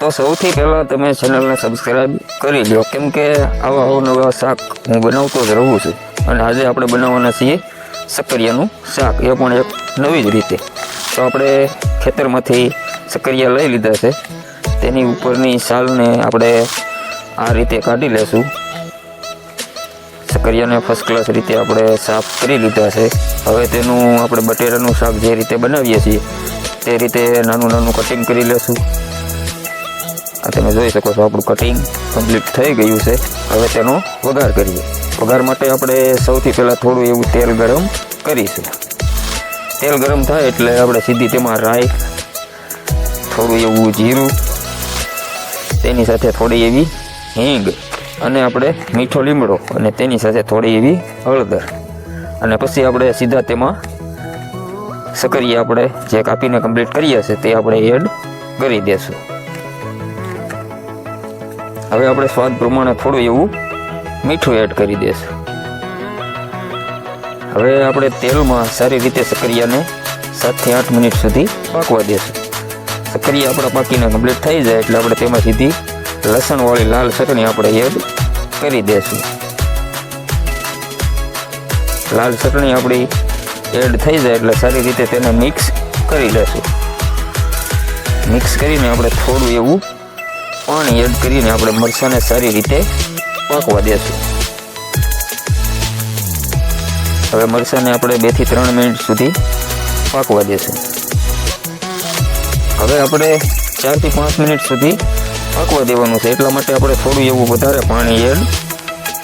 તો સૌથી પહેલાં તમે ચેનલને સબસ્ક્રાઈબ કરી લો, કેમ કે આવા અવનવા શાક હું બનાવતો જ રહું છું. અને આજે આપણે બનાવવાના છીએ શક્કરિયાનું શાક, એ પણ એક નવી જ રીતે. તો આપણે ખેતરમાંથી શક્કરિયા લઈ લીધા છે, તેની ઉપરની છાલને આપણે આ રીતે કાઢી લેશું. શક્કરિયાને ફર્સ્ટ ક્લાસ રીતે આપણે સાફ કરી લીધા છે. હવે તેનું આપણે બટેટાનું શાક જે રીતે બનાવીએ છીએ તે રીતે નાનું નાનું કટિંગ કરી લેશું. આ તમે જોઈ શકો છો આપણું કટિંગ કમ્પ્લીટ થઈ ગયું છે. હવે તેનો વઘાર કરીએ. વઘાર માટે આપણે સૌથી પહેલાં થોડું એવું તેલ ગરમ કરીશું. તેલ ગરમ થાય એટલે આપણે સીધી તેમાં રાઈ, થોડું એવું જીરું, તેની સાથે થોડી એવી હિંગ અને આપણે મીઠો લીમડો અને તેની સાથે થોડી એવી હળદર, અને પછી આપણે સીધા તેમાં શક્કરિયા આપણે જે કાપીને કમ્પ્લીટ કરીએ છીએ તે આપણે એડ કરી દઈશું. હવે આપણે સ્વાદ પ્રમાણે થોડું એવું મીઠું એડ કરી દઈશું. હવે આપણે તેલમાં સારી રીતે શક્કરિયાને 7 થી 8 મિનિટ સુધી પાકવા દઈશું. શક્કરિયા આપણા પાકીને કમ્પ્લીટ થઈ જાય એટલે આપણે તેમાં સીધી લસણવાળી લાલ ચટણી આપણે એડ કરી દઈશું. લાલ ચટણી આપણી એડ થઈ જાય એટલે સારી રીતે તેને મિક્સ કરી લેશું. મિક્સ કરીને આપણે થોડું એવું પાણી એડ કરીને આપણે મરચાંને સારી રીતે પાકવા દેશું. હવે મરચાંને આપણે 2 થી 3 મિનિટ સુધી પાકવા દેશું. હવે આપણે 4 થી 5 મિનિટ સુધી પાકવા દેવાનું છે, એટલા માટે આપણે થોડું એવું વધારે પાણી એડ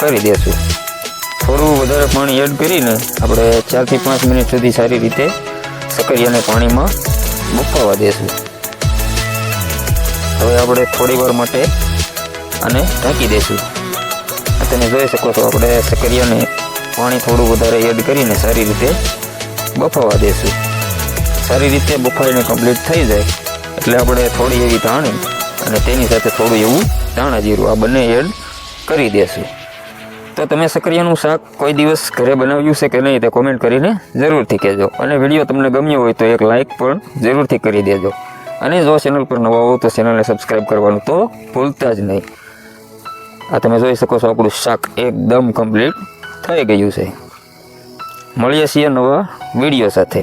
કરી દઈશું. થોડું વધારે પાણી એડ કરીને આપણે 4 થી 5 મિનિટ સુધી સારી રીતે શક્કરિયાને પાણીમાં બફાવા દઈશું. હવે આપણે થોડી વાર માટે આને ઢાંકી દઈશું. તમે જોઈ શકો છો આપણે શક્કરિયાને પાણી થોડું વધારે એડ કરીને સારી રીતે બફાવા દઈશું. સારી રીતે બફાઈને કમ્પ્લીટ થઈ જાય એટલે આપણે થોડી એવી ધાણી અને તેની સાથે થોડું એવું ધાણા જીરું આ બંને એડ કરી દઈશું. તો તમે શક્કરિયાનું શાક કોઈ દિવસ ઘરે બનાવ્યું છે કે નહીં તે કોમેન્ટ કરીને જરૂરથી કહેજો. અને વિડીયો તમને ગમ્યો હોય તો એક લાઇક પણ જરૂરથી કરી દેજો. અને જો ચેનલ પર નવા હો તો ચેનલને સબસ્ક્રાઈબ કરવાનું તો ભૂલતા જ નહીં. આ તમે જોઈ શકો છો આપણું શાક એકદમ કમ્પ્લીટ થઈ ગયું છે. મળીએ છીએ નવા વિડીયો સાથે.